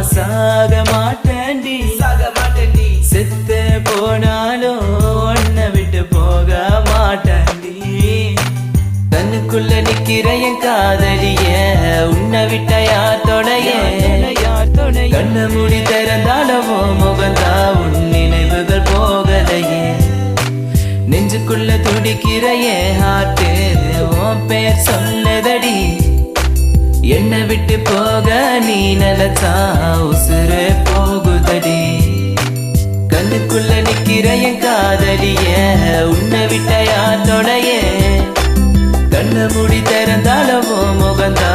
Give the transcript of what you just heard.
சாக மாட்டேன்டி செத்து போனாலும் உன்னை விட்டு போக மாட்டேன்டி கண்ணுக்குள்ள நிக்கிற என் காதலிய உன்னை விட்ட யார் துணைய கண்ண மூடி திறந்தாலும் முகந்தா உன் நினைவுகள் போகலையே நெஞ்சுக்குள்ள துடிக்கிற என் ஹார்ட்டு உன் பேர் சொன்னதடி என்னை விட்டு போக நீ நினைச்சா உசுறு போகுதடி கண்ணுக்குள்ள நிக்கிற என் காதலிய உன்னை விட்ட யார் துணைய கண்ண மூடி திறந்தாலும் முகந்தா